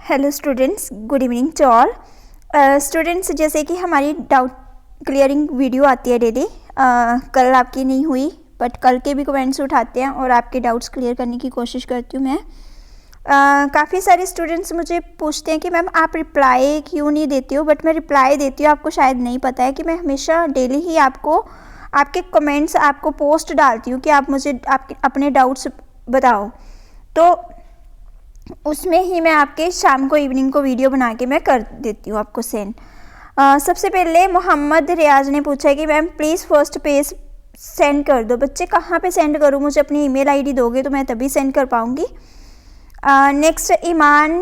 Hello students, good evening to all students. जैसे कि हमारी डाउट क्लियरिंग वीडियो आती है डेली, कल आपकी नहीं हुई बट कल के भी कमेंट्स उठाते हैं और आपके डाउट्स क्लियर करने की कोशिश करती हूँ मैं। काफ़ी सारे स्टूडेंट्स मुझे पूछते हैं कि मैम आप रिप्लाई क्यों नहीं देती हो, बट मैं रिप्लाई देती हूँ। आपको शायद नहीं पता है कि मैं हमेशा डेली ही आपको आपके कमेंट्स आपको पोस्ट डालती हूँ कि आप मुझे आपके अपने डाउट्स बताओ, तो उसमें ही मैं आपके शाम को इवनिंग को वीडियो बना के मैं कर देती हूँ आपको सेंड। सबसे पहले मोहम्मद रियाज ने पूछा है कि ma'am please first page send कर दो। बच्चे कहाँ पे सेंड करूँ? मुझे अपनी ईमेल आईडी दोगे तो मैं तभी सेंड कर पाऊँगी। नेक्स्ट ईमान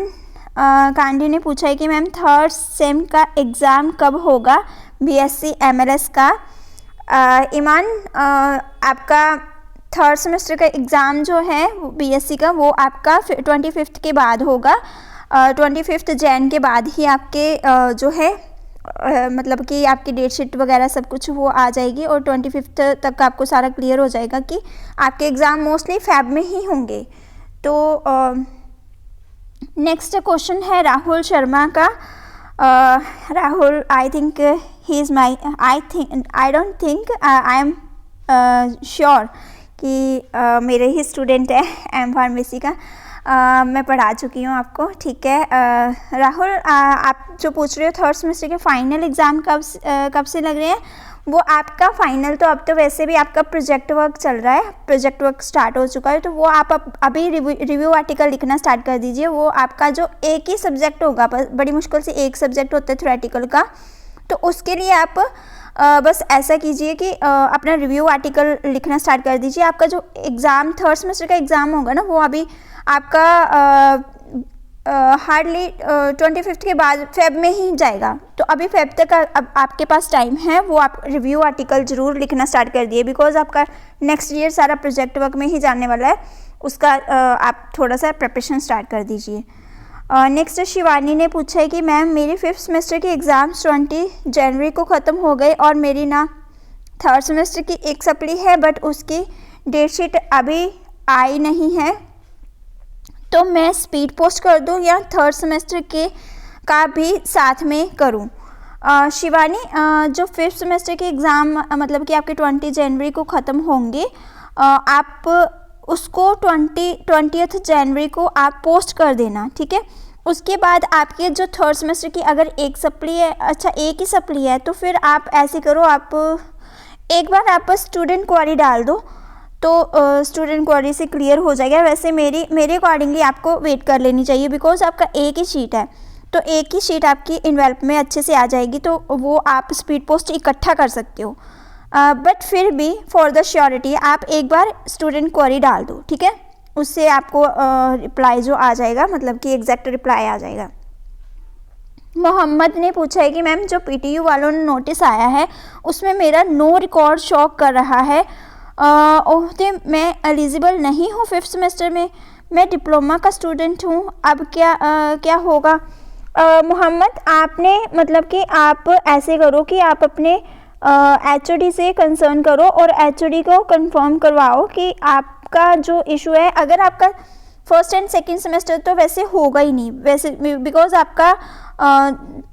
कांडी ने पूछा है कि मैम थर्ड सेम का एग्ज़ाम कब होगा बीएससी एमएलएस का? ईमान, आपका थर्ड सेमेस्टर का एग्ज़ाम जो है बीएससी का वो आपका 25 के बाद होगा। 25 जैन के बाद ही आपके जो है मतलब कि आपकी डेट शीट वगैरह सब कुछ वो आ जाएगी और 25 तक आपको सारा क्लियर हो जाएगा कि आपके एग्ज़ाम मोस्टली फैब में ही होंगे। तो नेक्स्ट क्वेश्चन है राहुल शर्मा का। Rahul, I think he is my I don't think I am sure कि मेरे ही स्टूडेंट है एम फार्मेसी का। मैं पढ़ा चुकी हूँ आपको, ठीक है। राहुल, आप जो पूछ रहे हो थर्ड सेमेस्टर के फाइनल एग्ज़ाम कब से लग रहे हैं, वो आपका फाइनल तो अब तो वैसे भी आपका प्रोजेक्ट वर्क चल रहा है, प्रोजेक्ट वर्क स्टार्ट हो चुका है, तो वो आप अभी रिव्यू आर्टिकल लिखना स्टार्ट कर दीजिए। वो आपका जो एक ही सब्जेक्ट होगा, बड़ी मुश्किल से एक सब्जेक्ट होता है थ्योरेटिकल का, तो उसके लिए आप बस ऐसा कीजिए कि अपना रिव्यू आर्टिकल लिखना स्टार्ट कर दीजिए। आपका जो एग्ज़ाम थर्ड सेमेस्टर का एग्ज़ाम होगा ना, वो अभी आपका हार्डली 25 के बाद फेब में ही जाएगा, तो अभी फेब तक अब आपके पास टाइम है। वो आप रिव्यू आर्टिकल ज़रूर लिखना स्टार्ट कर दिए, बिकॉज आपका नेक्स्ट ईयर सारा प्रोजेक्ट वर्क में ही जाने वाला है। उसका आप थोड़ा सा प्रिपरेशन स्टार्ट कर दीजिए। नेक्स्ट शिवानी ने पूछा है कि मैम मेरी 5th सेमेस्टर के एग्ज़ाम्स 20 जनवरी को ख़त्म हो गए और मेरी ना थर्ड सेमेस्टर की एक सप्ली है, बट उसकी डेट शीट अभी आई नहीं है, तो मैं स्पीड पोस्ट कर दूं या थर्ड सेमेस्टर के का भी साथ में करूं? शिवानी, जो 5th सेमेस्टर के एग्ज़ाम मतलब कि आपके 20 जनवरी को ख़त्म होंगे, आप उसको 20th जनवरी को आप पोस्ट कर देना, ठीक है। उसके बाद आपके जो थर्ड सेमेस्टर की अगर एक सप्ली है, अच्छा एक ही सप्ली है, तो फिर आप ऐसे करो, आप एक बार आप स्टूडेंट क्वेरी डाल दो, तो स्टूडेंट क्वेरी से क्लियर हो जाएगा। वैसे मेरे अकॉर्डिंगली आपको वेट कर लेनी चाहिए, बिकॉज आपका एक ही शीट है, तो एक ही शीट आपकी इन्वेल्प में अच्छे से आ जाएगी, तो वो आप स्पीड पोस्ट इकट्ठा कर सकते हो। बट फिर भी फॉर द श्योरिटी आप एक बार स्टूडेंट क्वेरी डाल दो, ठीक है। उससे आपको रिप्लाई जो आ जाएगा, मतलब कि एग्जैक्ट रिप्लाई आ जाएगा। मोहम्मद ने पूछा है कि मैम जो पीटीयू वालों ने नोटिस आया है उसमें मेरा नो रिकॉर्ड शो कर रहा है, ओहते मैं एलिजिबल नहीं हूँ 5th सेमेस्टर में, मैं डिप्लोमा का स्टूडेंट हूँ, अब क्या होगा? मोहम्मद, आपने मतलब कि आप ऐसे करो कि आप अपने एचओडी से कंसर्न करो और एचओडी को कंफर्म करवाओ कि आपका जो इशू है, अगर आपका फर्स्ट एंड सेकंड सेमेस्टर तो वैसे होगा ही नहीं, वैसे बिकॉज आपका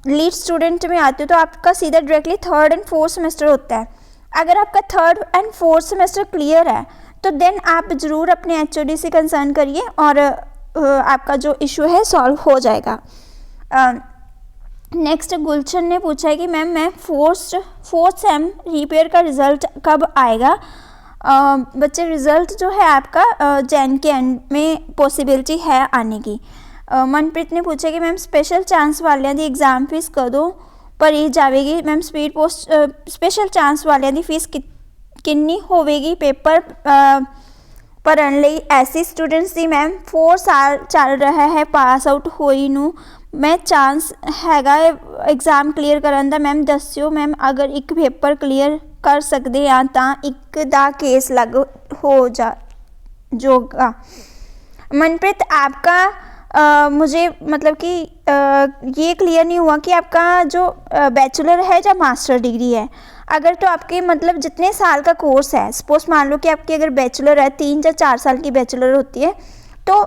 लीड स्टूडेंट में आते हो तो आपका सीधा directly third and fourth semester होता है। अगर आपका third and fourth semester clear है तो देन आप ज़रूर अपने एचओडी से कंसर्न करिए और आपका जो इशू है सॉल्व हो जाएगा। नेक्स्ट गुलशन ने पूछा है कि मैम मैं फोर्थ सेम रिपेयर का रिज़ल्ट कब आएगा? बच्चे, रिज़ल्ट जो है आपका जैन के एंड में पॉसिबिलिटी है आने की। मनप्रीत ने पूछा कि मैम स्पेशल चांस वालियां दी एग्ज़ाम फीस कदों भरी जाएगी? Ma'am speed post special chance वालियां दी फीस कितनी होवेगी पेपर भरन लई? ऐसी स्टूडेंट्स दी मैम 4 साल चल रहा है पास आउट होई नू, मैं चांस हैगा एग्ज़ाम क्लीयर करन दा, मैम दस्सिओ मैम, अगर एक पेपर क्लीयर कर सकते हैं तो एक दा केस लग हो जाएगा। मनप्रीत, आपका मुझे मतलब कि ये क्लियर नहीं हुआ कि आपका जो बैचलर है या मास्टर डिग्री है। अगर तो आपके मतलब जितने साल का कोर्स है, सपोज मान लो कि आपकी अगर बैचलर है 3 या 4 साल की बैचलर होती है, तो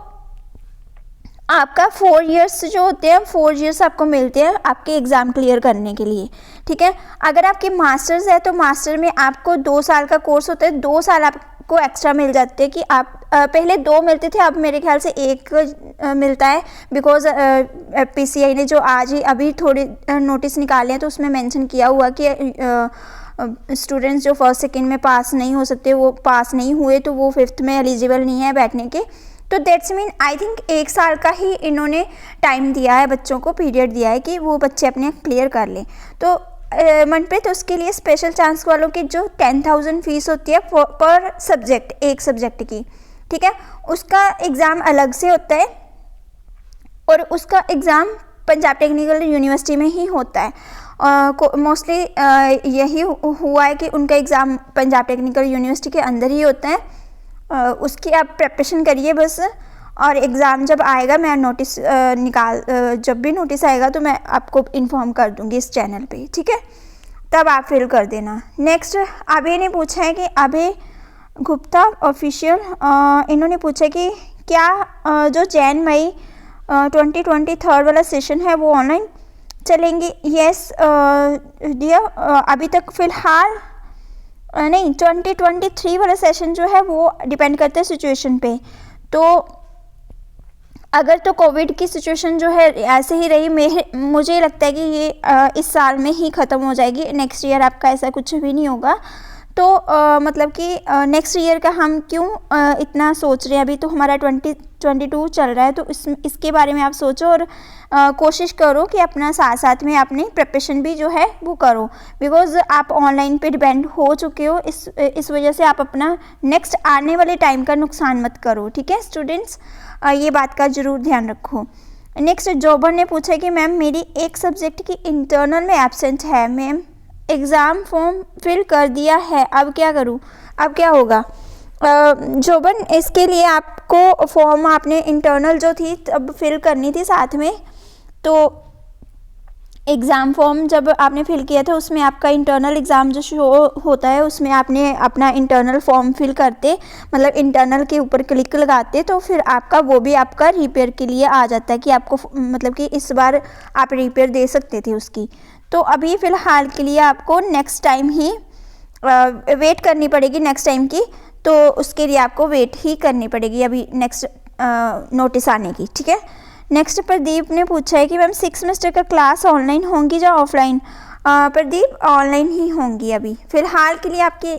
आपका 4 इयर्स जो होते हैं, 4 इयर्स आपको मिलते हैं आपके एग्ज़ाम क्लियर करने के लिए, ठीक है। अगर आपके मास्टर्स है तो मास्टर में आपको 2 साल का कोर्स होता है, 2 साल आपको एक्स्ट्रा मिल जाते हैं कि आप पहले 2 मिलते थे, अब मेरे ख्याल से 1 मिलता है, बिकॉज PCI ने जो आज ही अभी थोड़े नोटिस निकाले हैं तो उसमें मेंशन किया हुआ कि स्टूडेंट्स जो फर्स्ट सेकेंड में पास नहीं हो सकते, वो पास नहीं हुए तो वो 5th में एलिजिबल नहीं है बैठने के। तो दैट्स मीन आई थिंक 1 साल का ही इन्होंने टाइम दिया है, बच्चों को पीरियड दिया है कि वो बच्चे अपने क्लियर कर लें। तो मनप्रीत, उसके लिए स्पेशल चांस वालों की जो 10,000 फीस होती है पर सब्जेक्ट, एक सब्जेक्ट की, ठीक है, उसका एग्ज़ाम अलग से होता है और उसका एग्ज़ाम पंजाब टेक्निकल यूनिवर्सिटी में ही होता है। मोस्टली यही हुआ है कि उनका एग्ज़ाम पंजाब टेक्निकल यूनिवर्सिटी के अंदर ही होता है। उसकी आप प्रिपरेशन करिए बस, और एग्ज़ाम जब आएगा मैं नोटिस जब भी नोटिस आएगा तो मैं आपको इन्फॉर्म कर दूँगी इस चैनल पे, ठीक है, तब आप फिल कर देना। नेक्स्ट अभय ने पूछा है कि अभय गुप्ता ऑफिशियल, इन्होंने पूछा कि क्या जो जैन मई 2023 वाला सेशन है वो ऑनलाइन चलेंगे। यस डियर, अभी तक फ़िलहाल नहीं, 2023 वाला सेशन जो है वो डिपेंड करता है सिचुएशन पे। तो अगर तो कोविड की सिचुएशन जो है ऐसे ही रही, मुझे लगता है कि ये इस साल में ही ख़त्म हो जाएगी, नेक्स्ट ईयर आपका ऐसा कुछ भी नहीं होगा। तो मतलब कि नेक्स्ट ईयर का हम क्यों इतना सोच रहे हैं, अभी तो हमारा 2022 चल रहा है, तो इसके बारे में आप सोचो और कोशिश करो कि अपना साथ साथ में अपनी प्रिपरेशन भी जो है वो करो, बिकॉज़ आप ऑनलाइन पे डिपेंड हो चुके हो। इस वजह से आप अपना नेक्स्ट आने वाले टाइम का नुकसान मत करो, ठीक है स्टूडेंट्स, ये बात का ज़रूर ध्यान रखो। नेक्स्ट जॉबर ने पूछा कि मैम मेरी एक सब्जेक्ट की इंटरनल में एब्सेंट है, मैम एग्ज़ाम फॉर्म फिल कर दिया है, अब क्या करूँ, अब क्या होगा। जोबन, इसके लिए आपको फॉर्म आपने इंटरनल जो थी तब फिल करनी थी साथ में, तो एग्ज़ाम फॉर्म जब आपने फिल किया था उसमें आपका इंटरनल एग्ज़ाम जो शो होता है उसमें आपने अपना इंटरनल फॉर्म फिल करते, मतलब इंटरनल के ऊपर क्लिक लगाते, तो फिर आपका वो भी आपका रिपेयर के लिए आ जाता है कि आपको मतलब कि इस बार आप रिपेयर दे सकते थे उसकी। तो अभी फ़िलहाल के लिए आपको नेक्स्ट टाइम ही वेट करनी पड़ेगी, नेक्स्ट टाइम की, तो उसके लिए आपको वेट ही करनी पड़ेगी अभी नेक्स्ट नोटिस आने की, ठीक है। नेक्स्ट प्रदीप ने पूछा है कि मैम 6 सेमेस्टर का क्लास ऑनलाइन होंगी या ऑफलाइन। प्रदीप, ऑनलाइन ही होंगी, अभी फ़िलहाल के लिए आपकी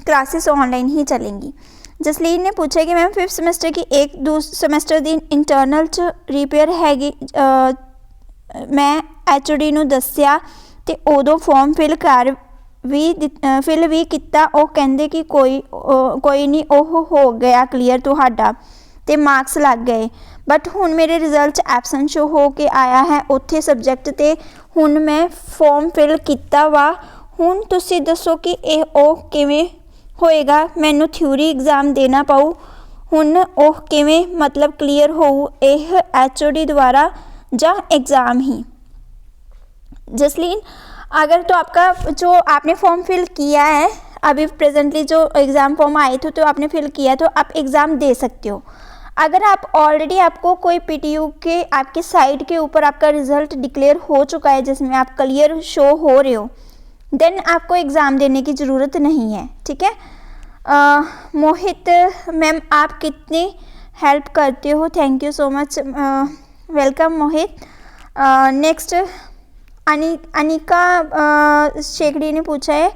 क्लासेस ऑनलाइन ही चलेंगी। जसलीन ने पूछा है कि मैम 5th सेमेस्टर की 1-2 सेमेस्टर दिन इंटरनल च रिपेयर हैगी, मैं HOD ਨੂੰ ਦੱਸਿਆ ਤੇ ਉਦੋਂ ਫਾਰਮ ਫਿਲ ਵੀ ਕੀਤਾ, ਉਹ ਕਹਿੰਦੇ ਕਿ ਕੋਈ ਨਹੀਂ, ਉਹ ਹੋ ਗਿਆ ਕਲੀਅਰ ਤੁਹਾਡਾ ਤੇ ਮਾਰਕਸ ਲੱਗ ਗਏ, ਬਟ ਹੁਣ ਮੇਰੇ ਰਿਜ਼ਲਟ ਐਬਸੈਂਟ ਸ਼ੋ ਹੋ ਕੇ ਆਇਆ ਹੈ ਉੱਥੇ ਸਬਜੈਕਟ ਤੇ ਹੁਣ ਮੈਂ ਫਾਰਮ ਫਿਲ ਕੀਤਾ ਵਾ, ਹੁਣ ਤੁਸੀਂ ਦੱਸੋ ਕਿ ਇਹ ਉਹ ਕਿਵੇਂ ਹੋਏਗਾ, ਮੈਨੂੰ ਥਿਊਰੀ ਐਗਜ਼ਾਮ ਦੇਣਾ ਪਊ, ਹੁਣ ਉਹ ਕਿਵੇਂ मतलब ਕਲੀਅਰ ਹੋਊ, ਇਹ HOD ਦੁਆਰਾ ਜਾਂ एग्ज़ाम ही। जसलीन, अगर तो आपका जो आपने फॉर्म फिल किया है अभी प्रेजेंटली जो एग्ज़ाम फॉर्म आए थे तो आपने फिल किया तो आप एग्ज़ाम दे सकते हो। अगर आप ऑलरेडी आपको कोई PTU के आपके साइट के ऊपर आपका रिज़ल्ट डिक्लेयर हो चुका है जिसमें आप क्लियर शो हो रहे हो, देन आपको एग्ज़ाम देने की ज़रूरत नहीं है, ठीक है। मोहित, मैम आप कितनी हेल्प करते हो, thank you so much, welcome Mohit. Next Anika Shekhri ने पूछा है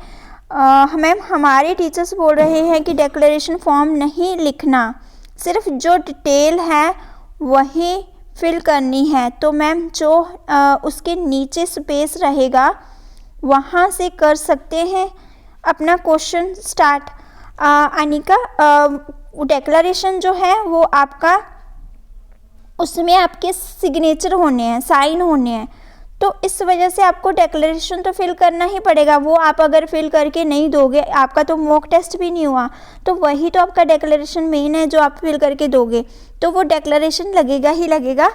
मैम हमारे टीचर्स बोल रहे हैं कि डिक्लेरेशन फॉर्म नहीं लिखना, सिर्फ जो डिटेल है वही फिल करनी है, तो मैम जो उसके नीचे स्पेस रहेगा वहाँ से कर सकते हैं अपना क्वेश्चन स्टार्ट। अनिका, डिक्लेरेशन जो है वो आपका उसमें आपके सिग्नेचर होने हैं, साइन होने हैं, तो इस वजह से आपको डिक्लेरेशन तो फिल करना ही पड़ेगा। वो आप अगर फिल करके नहीं दोगे, आपका तो मॉक टेस्ट भी नहीं हुआ, तो वही तो आपका डिक्लेरेशन मेन है जो आप फिल करके दोगे, तो वो डिक्लेरेशन लगेगा ही लगेगा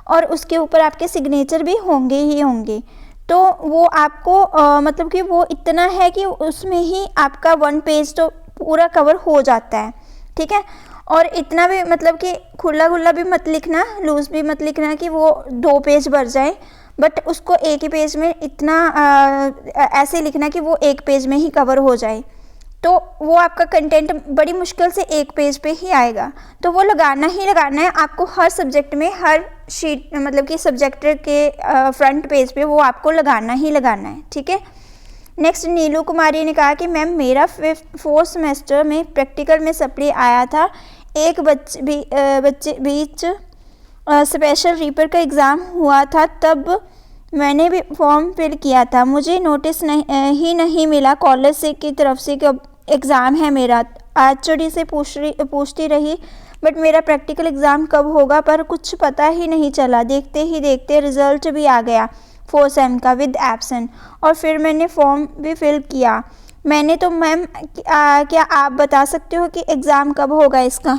और उसके ऊपर आपके सिग्नेचर भी होंगे ही होंगे। तो वो आपको मतलब कि वो इतना है कि उसमें ही आपका 1 पेज तो पूरा कवर हो जाता है, ठीक है। और इतना भी मतलब कि खुला खुला भी मत लिखना, लूज भी मत लिखना कि वो 2 पेज भर जाए, बट उसको एक ही पेज में इतना ऐसे लिखना कि वो एक पेज में ही कवर हो जाए, तो वो आपका कंटेंट बड़ी मुश्किल से एक पेज पे ही आएगा। तो वो लगाना ही लगाना है आपको हर सब्जेक्ट में, हर शीट मतलब कि सब्जेक्ट के फ्रंट पेज पे वो आपको लगाना ही लगाना है, ठीक है। नेक्स्ट नीलू कुमारी ने कहा कि मैम मेरा 4th सेमेस्टर में प्रैक्टिकल में सप्ली आया था, एक बच्चे बीच स्पेशल रीपर का एग्ज़ाम हुआ था, तब मैंने भी फॉर्म फिल किया था, मुझे नोटिस नहीं मिला कॉलेज से की तरफ से कि एग्ज़ाम है मेरा। HOD से पूछती रही बट मेरा प्रैक्टिकल एग्ज़ाम कब होगा, पर कुछ पता ही नहीं चला। देखते ही देखते रिज़ल्ट भी आ गया 4 सेम का विद एब्सेंट, और फिर मैंने फॉर्म भी फिल किया मैंने। तो मैम क्या आप बता सकते हो कि एग्ज़ाम कब होगा इसका?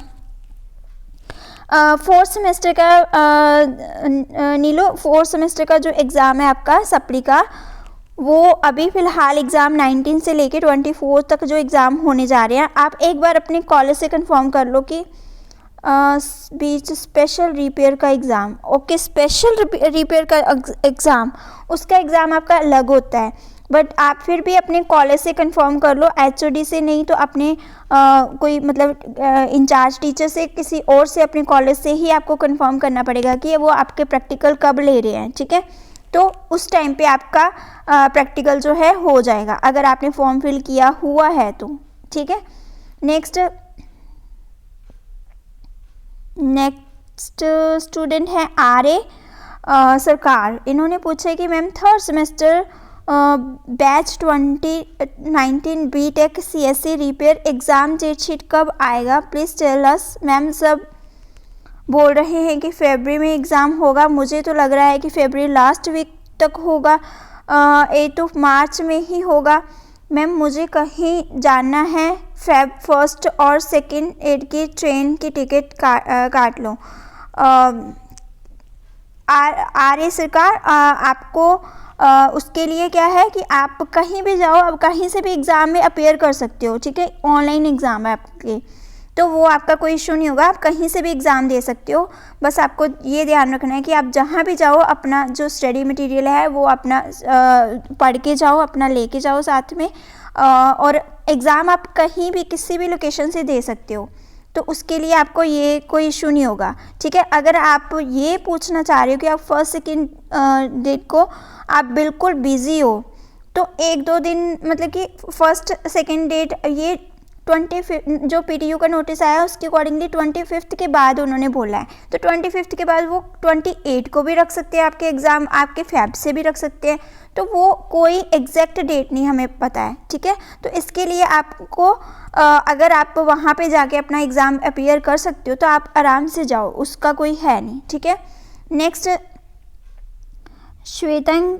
4th सेमेस्टर का नीलो 4th सेमेस्टर का जो एग्ज़ाम है आपका सप्ली का, वो अभी फ़िलहाल एग्ज़ाम 19 से लेके 24 तक जो एग्ज़ाम होने जा रहे हैं, आप एक बार अपने कॉलेज से कंफर्म कर लो कि बीच स्पेशल रिपेयर का एग्ज़ाम, ओके, स्पेशल रिपेयर का एग्ज़ाम, उसका एग्ज़ाम आपका अलग होता है, बट आप फिर भी अपने कॉलेज से कंफर्म कर लो, HOD से नहीं तो अपने कोई मतलब इंचार्ज टीचर से, किसी और से, अपने कॉलेज से ही आपको कंफर्म करना पड़ेगा कि वो आपके प्रैक्टिकल कब ले रहे हैं, ठीक है। तो उस टाइम पे आपका प्रैक्टिकल जो है हो जाएगा, अगर आपने फॉर्म फिल किया हुआ है तो, ठीक है। नेक्स्ट स्टूडेंट है RA सरकार, इन्होंने पूछा कि ma'am 3rd semester batch 2019 BTech CSE repair exam date sheet कब आएगा, प्लीज़ टेल अस। मैम सब बोल रहे हैं कि फरवरी में एग्ज़ाम होगा, मुझे तो लग रहा है कि फरवरी लास्ट वीक तक होगा, 8 मार्च में ही होगा। मैम मुझे कहीं जाना है, Feb 1 और 2 की ट्रेन की टिकट काट लो। RA सरकार, आपको उसके लिए क्या है कि आप कहीं भी जाओ, अब कहीं से भी एग्ज़ाम में अपेयर कर सकते हो, ठीक है, ऑनलाइन एग्ज़ाम है आपके, तो वो आपका कोई इशू नहीं होगा, आप कहीं से भी एग्ज़ाम दे सकते हो। बस आपको ये ध्यान रखना है कि आप जहाँ भी जाओ अपना जो स्टडी मटेरियल है वो अपना पढ़ के जाओ, अपना लेके जाओ साथ में, और एग्ज़ाम आप कहीं भी किसी भी लोकेशन से दे सकते हो, तो उसके लिए आपको ये कोई इशू नहीं होगा, ठीक है। अगर आप ये पूछना चाह रहे हो कि आप 1st-2 डेट को आप बिल्कुल बिज़ी हो, तो 1-2 दिन मतलब कि 1st-2 डेट, ये 25 जो PTU का नोटिस आया उसके अकॉर्डिंगली 25 के बाद उन्होंने बोला है, तो 25 के बाद वो 28 को भी रख सकते हैं आपके एग्ज़ाम, आपके Feb से भी रख सकते हैं, तो वो कोई एग्जैक्ट डेट नहीं हमें पता है, ठीक है। तो इसके लिए आपको अगर आप वहाँ पे जाके अपना एग्ज़ाम अपीयर कर सकते हो तो आप आराम से जाओ, उसका कोई है नहीं, ठीक है। नेक्स्ट श्वेतांग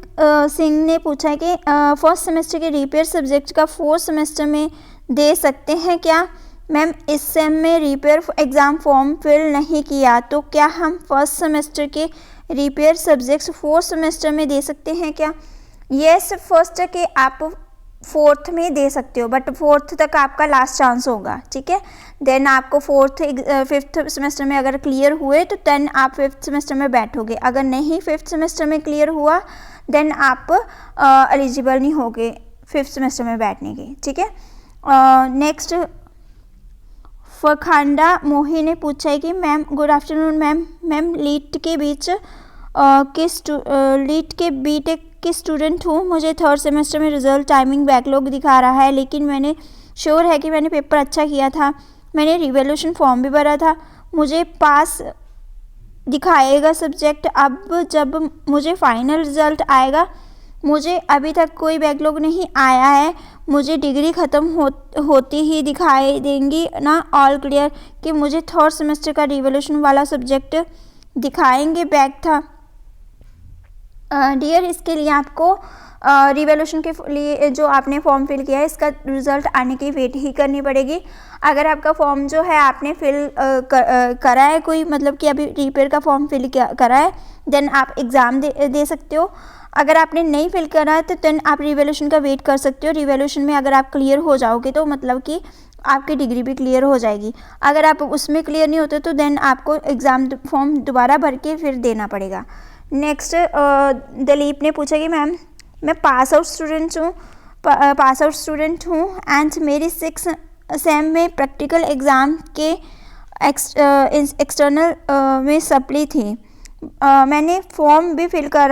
सिंह ने पूछा है कि 1st सेमेस्टर के रिपेयर सब्जेक्ट का 4th सेमेस्टर में दे सकते हैं क्या? मैम इस सेम में रिपेयर एग्ज़ाम फॉर्म फिल नहीं किया, तो क्या हम 1st सेमेस्टर के रिपेयर सब्जेक्ट्स 4th सेमेस्टर में दे सकते हैं क्या? यस, फर्स्ट के आप 4th में दे सकते हो, बट 4th तक आपका लास्ट चांस होगा, ठीक है। देन आपको 5th सेमेस्टर में अगर क्लियर हुए तो देन आप 5th सेमेस्टर में बैठोगे, अगर नहीं 5th सेमेस्टर में क्लियर हुआ देन आप एलिजिबल नहीं होगे 5th सेमेस्टर में बैठने के, ठीक है। नेक्स्ट फखांडा मोही ने पूछा है कि मैम गुड आफ्टरनून मैम लीट के बीटेक की स्टूडेंट हूँ, मुझे 3rd सेमेस्टर में रिजल्ट टाइमिंग बैकलॉग दिखा रहा है, लेकिन मैंने श्योर है कि मैंने पेपर अच्छा किया था, मैंने रिवैल्यूएशन फॉर्म भी भरा था, मुझे पास दिखाएगा सब्जेक्ट। अब जब मुझे फाइनल रिजल्ट आएगा, मुझे अभी तक कोई बैकलॉग नहीं आया है, मुझे डिग्री ख़त्म होती ही दिखाई देंगी ना ऑल क्लियर कि मुझे 3rd सेमेस्टर का रिवैल्यूएशन वाला सब्जेक्ट दिखाएंगे, बैक था। डियर, इसके लिए आपको रिवैल्यूएशन के लिए जो आपने फॉर्म फिल किया है इसका रिज़ल्ट आने की वेट ही करनी पड़ेगी। अगर आपका फॉर्म जो है आपने फिल करा है, कोई मतलब कि अभी रिपेयर का फॉर्म फिल करा है, देन आप एग्ज़ाम दे सकते हो। अगर आपने नहीं फिल करा है तो देन आप रिवैल्यूएशन का वेट कर सकते हो। रिवैल्यूएशन में अगर आप क्लियर हो जाओगे तो मतलब कि आपकी डिग्री भी क्लियर हो जाएगी। अगर आप उसमें क्लियर नहीं होते तो देन आपको एग्ज़ाम फॉर्म दोबारा भर के फिर देना पड़ेगा। नेक्स्ट दलीप ने पूछा कि मैम मैं पास आउट स्टूडेंट हूँ एंड मेरी 6 सेम में प्रैक्टिकल एग्ज़ाम के एक्सटर्नल में सप्ली थी। मैंने फॉर्म भी फिल कर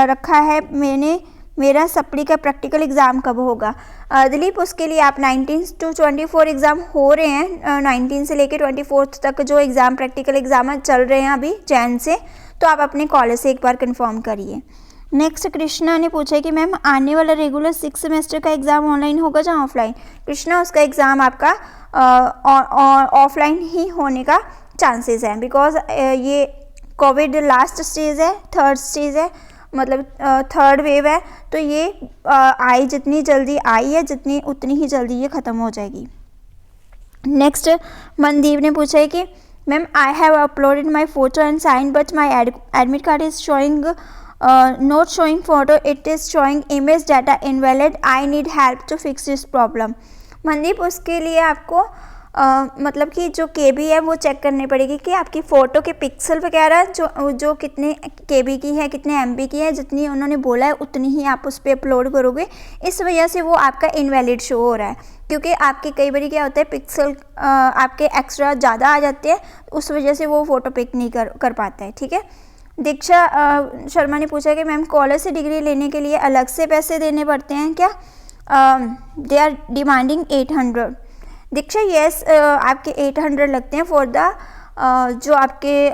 रखा है, मेरा सप्ली का प्रैक्टिकल एग्ज़ाम कब होगा? दिलीप उसके लिए आप 19 to 24 एग्ज़ाम हो रहे हैं, 19 से लेकर 24 तक जो एग्ज़ाम प्रैक्टिकल एग्ज़ाम चल रहे हैं अभी जैन से, तो आप अपने कॉलेज से एक बार कंफर्म करिए। नेक्स्ट कृष्णा ने पूछा कि मैम आने वाला रेगुलर 6 सेमेस्टर का एग्ज़ाम ऑनलाइन होगा या ऑफलाइन? कृष्णा उसका एग्ज़ाम आपका ऑफलाइन ही होने का चांसेस हैं, बिकॉज ये कोविड लास्ट स्टेज है, थर्ड स्टेज है, मतलब थर्ड वेव है, तो ये जितनी जल्दी आई है उतनी ही जल्दी ये ख़त्म हो जाएगी। नेक्स्ट मनदीप ने पूछा है कि ma'am I have uploaded my photo and sign but my admit card is showing not showing photo, it is showing image data invalid, I need help to fix this problem. Mandeep उसके लिए आपको मतलब कि जो केबी है वो चेक करनी पड़ेगी कि आपकी फ़ोटो के पिक्सल वगैरह जो कितने केबी की है, कितने एमबी की है, जितनी उन्होंने बोला है उतनी ही आप उस पर अपलोड करोगे। इस वजह से वो आपका इनवैलिड शो हो रहा है, क्योंकि आपके कई बार क्या होता है पिक्सल आपके एक्स्ट्रा ज़्यादा आ जाते हैं, उस वजह से वो फ़ोटो पिक नहीं कर पाता है। ठीक है। दीक्षा शर्मा ने पूछा कि मैम कॉलेज से डिग्री लेने के लिए अलग से पैसे देने पड़ते हैं क्या? They are demanding 800। Diksha yes, आपके 800 लगते हैं फॉर द जो आपके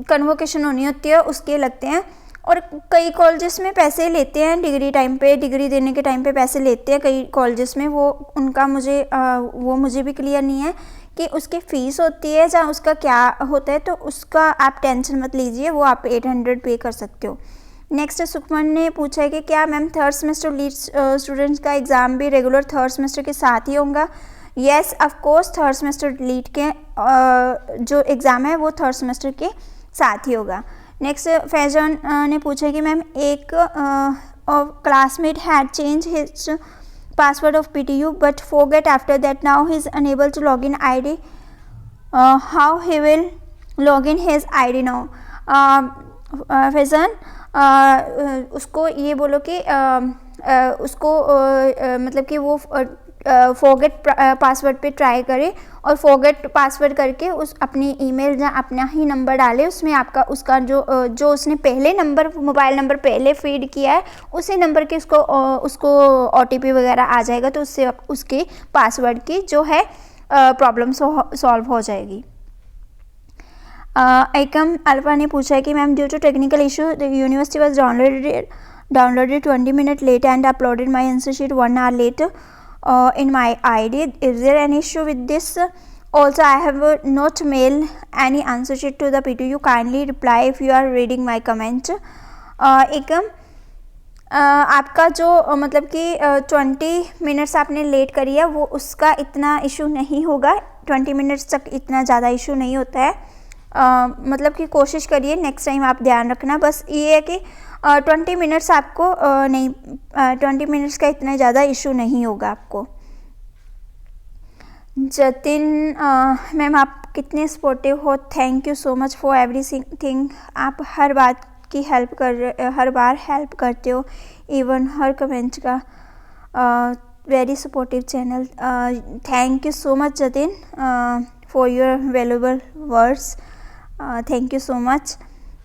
कन्वोकेशन होनी होती है उसके लगते हैं, और कई कॉलेजेस में पैसे लेते हैं डिग्री देने के टाइम पे पैसे लेते हैं कई कॉलेजेस में, वो मुझे भी क्लियर नहीं है कि उसकी फ़ीस होती है या उसका क्या होता है, तो उसका आप टेंशन मत लीजिए, वो आप 800 पे कर सकते हो। नेक्स्ट सुखमन ने पूछा है कि क्या ma'am third semester lead students का एग्ज़ाम भी रेगुलर थर्ड सेमेस्टर के साथ ही होगा? Yes of course, third semester lead के जो एग्ज़ाम है वो थर्ड सेमेस्टर के साथ ही होगा। नेक्स्ट फैजन ने पूछा कि मैम एक classmate had change his password of PTU but forget after that, now he is unable to log in ID, how he will log in his ID now? Faizan उसको ये बोलो कि उसको मतलब कि वो फॉरगेट पासवर्ड पे ट्राई करे, और फॉरगेट पासवर्ड करके उस अपनी ईमेल या अपना ही नंबर डाले, उसमें उसका जो उसने पहले मोबाइल नंबर पहले फीड किया है उसी नंबर के उसको OTP वगैरह आ जाएगा, तो उससे उसके पासवर्ड की जो है प्रॉब्लम सॉल्व हो जाएगी। एकम अल्फा ने पूछा है कि ma'am due to technical issue the university was downloaded 20 minutes late and uploaded my answer sheet 1 hour later in my ID. Is there any issue with this? Also, I have not mailed any answer sheet to the PTU. Kindly reply if you are reading my comment. एकम आपका जो मतलब कि 20 minutes आपने late करी है वो उसका इतना इशू नहीं होगा, 20 मिनट्स तक इतना ज़्यादा इशू नहीं होता है। मतलब कि कोशिश करिए नेक्स्ट टाइम आप ध्यान रखना, बस ये है कि 20 मिनट्स आपको 20 मिनट्स का इतना ज़्यादा इशू नहीं होगा आपको। जतिन मैम आप कितने सपोर्टिव हो, thank you so much for everything. आप हर बात की हर बार हेल्प करते हो, इवन हर कमेंट का very supportive channel. Thank you so much Jatin for your valuable words, thank you so much.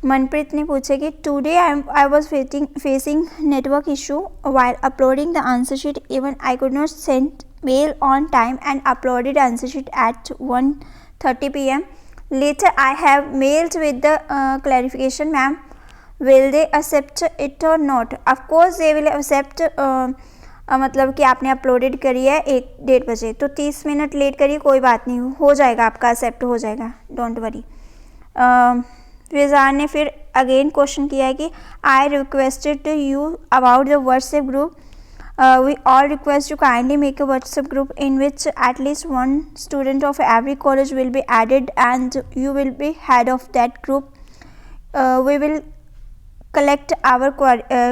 Manpreet ने पूछा कि today I was facing network issue while uploading the answer sheet, even I could not send mail on time and uploaded answer sheet at 1:30 PM. Later I have mailed with the clarification, ma'am, will they accept it or not? Of course they will accept. मतलब कि आपने uploaded करी है 1-1:30 बजे, तो 30 minute late करिए, कोई बात नहीं, हो जाएगा आपका, एक्सेप्ट हो जाएगा, डोंट वरी। फिजान ने फिर अगेन क्वेश्चन किया है कि I requested you about the WhatsApp group, we all request you kindly make a WhatsApp group in which at least one student of every college will be added and you will be head of that group. We will collect our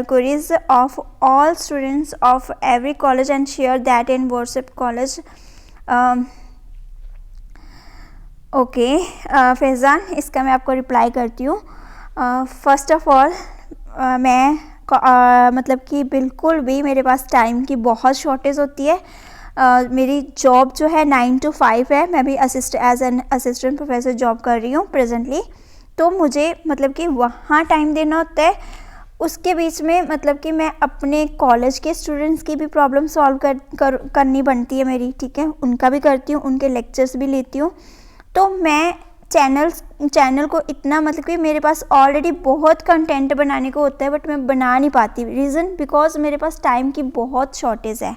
queries of all students of every college and share that in WhatsApp college. Okay Faizan, इसका मैं आपको reply करती हूँ। First of all मैं मतलब कि बिल्कुल भी मेरे पास टाइम की बहुत शॉर्टेज होती है। मेरी जॉब जो है 9 to 5 है। मैं भी as an assistant professor job कर रही हूँ प्रेजेंटली। तो मुझे मतलब कि वहाँ टाइम देना होता है। उसके बीच में मतलब कि मैं अपने कॉलेज के स्टूडेंट्स की भी प्रॉब्लम सॉल्व करनी बनती है मेरी, ठीक है। उनका भी करती हूँ, उनके लेक्चर्स भी लेती हूँ। तो मैं चैनल को इतना मतलब कि मेरे पास ऑलरेडी बहुत कंटेंट बनाने को होता है, बट मैं बना नहीं पाती। रीज़न बिकॉज मेरे पास टाइम की बहुत शॉर्टेज है।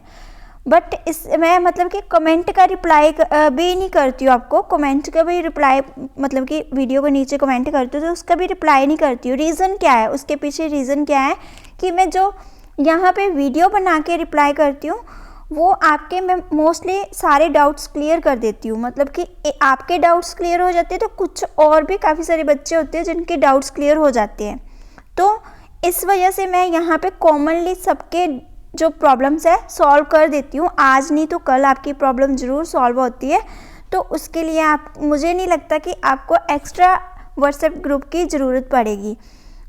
बट मैं मतलब कि कमेंट का रिप्लाई भी नहीं करती हूँ आपको। कमेंट का भी रिप्लाई मतलब कि वीडियो को नीचे कमेंट करती हूँ तो उसका भी रिप्लाई नहीं करती हूँ। रीज़न क्या है, उसके पीछे रीज़न क्या है कि मैं जो यहाँ पे वीडियो बना के रिप्लाई करती हूँ वो आपके मैं मोस्टली सारे डाउट्स क्लियर कर देती हूँ। मतलब कि आपके डाउट्स क्लियर हो जाते हैं तो कुछ और भी काफ़ी सारे बच्चे होते हैं जिनके डाउट्स क्लियर हो जाते हैं। तो इस वजह से मैं यहाँ पे कॉमनली सबके जो प्रॉब्लम्स है सॉल्व कर देती हूँ। आज नहीं तो कल आपकी प्रॉब्लम ज़रूर सॉल्व होती है। तो उसके लिए आप, मुझे नहीं लगता कि आपको एक्स्ट्रा व्हाट्सएप ग्रुप की ज़रूरत पड़ेगी।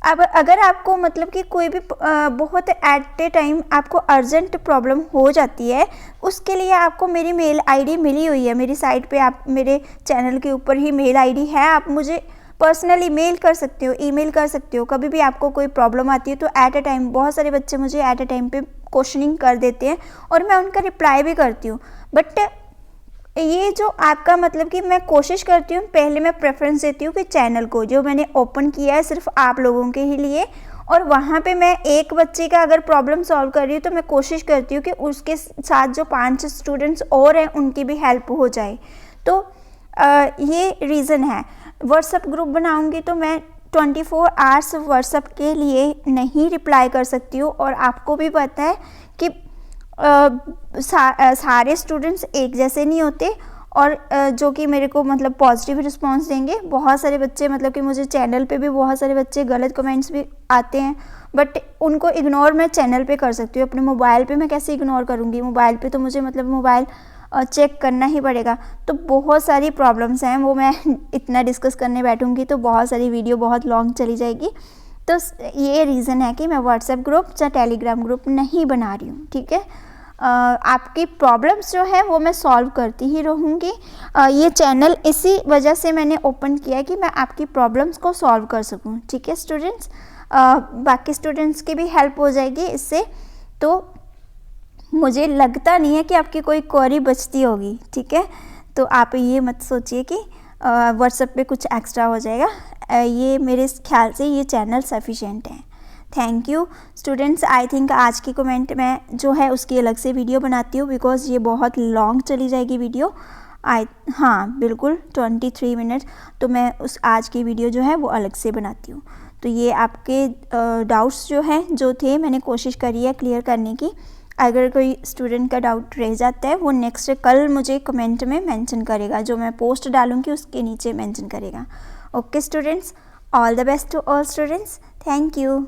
अब अगर आपको मतलब कि कोई भी बहुत एट ए टाइम आपको अर्जेंट प्रॉब्लम हो जाती है, उसके लिए आपको मेरी मेल आईडी मिली हुई है मेरी साइट पे। आप मेरे चैनल के ऊपर ही मेल आईडी है, आप मुझे पर्सनली मेल कर सकते हो, ईमेल कर सकते हो। कभी भी आपको कोई प्रॉब्लम आती है तो एट ए टाइम बहुत सारे बच्चे मुझे एट ए टाइम पे क्वेश्चनिंग कर देते हैं और मैं उनका रिप्लाई भी करती हूँ। बट ये जो आपका मतलब कि मैं कोशिश करती हूँ, पहले मैं प्रेफरेंस देती हूँ कि चैनल को जो मैंने ओपन किया है सिर्फ आप लोगों के ही लिए, और वहाँ पे मैं एक बच्चे का अगर प्रॉब्लम सॉल्व कर रही हूँ तो मैं कोशिश करती हूँ कि उसके साथ जो 5 स्टूडेंट्स और हैं उनकी भी हेल्प हो जाए। तो ये रीज़न है। व्हाट्सएप ग्रुप बनाऊँगी तो मैं 24 आवर्स व्हाट्सएप के लिए नहीं रिप्लाई कर सकती हूँ। और आपको भी पता है कि सारे स्टूडेंट्स एक जैसे नहीं होते, और जो कि मेरे को मतलब पॉजिटिव रिस्पांस देंगे। बहुत सारे बच्चे मतलब कि मुझे चैनल पे भी बहुत सारे बच्चे गलत कमेंट्स भी आते हैं, बट उनको इग्नोर मैं चैनल पे कर सकती हूँ। अपने मोबाइल पे मैं कैसे इग्नोर करूँगी? मोबाइल पे तो मुझे मतलब मोबाइल चेक करना ही पड़ेगा। तो बहुत सारी प्रॉब्लम्स हैं, वो मैं इतना डिस्कस करने बैठूँगी तो बहुत सारी वीडियो बहुत लॉन्ग चली जाएगी। तो ये रीज़न है कि मैं व्हाट्सएप ग्रुप या टेलीग्राम ग्रुप नहीं बना रही हूँ, ठीक है। आपकी प्रॉब्लम्स जो है वो मैं सॉल्व करती ही रहूँगी। ये चैनल इसी वजह से मैंने ओपन किया है कि मैं आपकी प्रॉब्लम्स को सॉल्व कर सकूँ, ठीक है स्टूडेंट्स। बाकी स्टूडेंट्स की भी हेल्प हो जाएगी इससे। तो मुझे लगता नहीं है कि आपकी कोई क्वेरी बचती होगी, ठीक है। तो आप ये मत सोचिए कि व्हाट्सएप पे कुछ एक्स्ट्रा हो जाएगा। ये मेरे ख्याल से ये चैनल सफिशिएंट है। Thank you students. I think आज की कमेंट मैं जो है उसकी अलग से वीडियो बनाती हूँ, बिकॉज़ ये बहुत लॉन्ग चली जाएगी वीडियो। हाँ बिल्कुल 23 मिनट। तो मैं उस आज की वीडियो जो है वो अलग से बनाती हूँ। तो ये आपके डाउट्स जो हैं जो थे मैंने कोशिश करी है क्लियर करने की। अगर कोई स्टूडेंट का डाउट रह जाता है वो नेक्स्ट कल मुझे कमेंट में मेंशन करेगा, जो मैं पोस्ट डालूँगी उसके नीचे मेंशन करेगा। Okay students, all the best to all students. Thank you.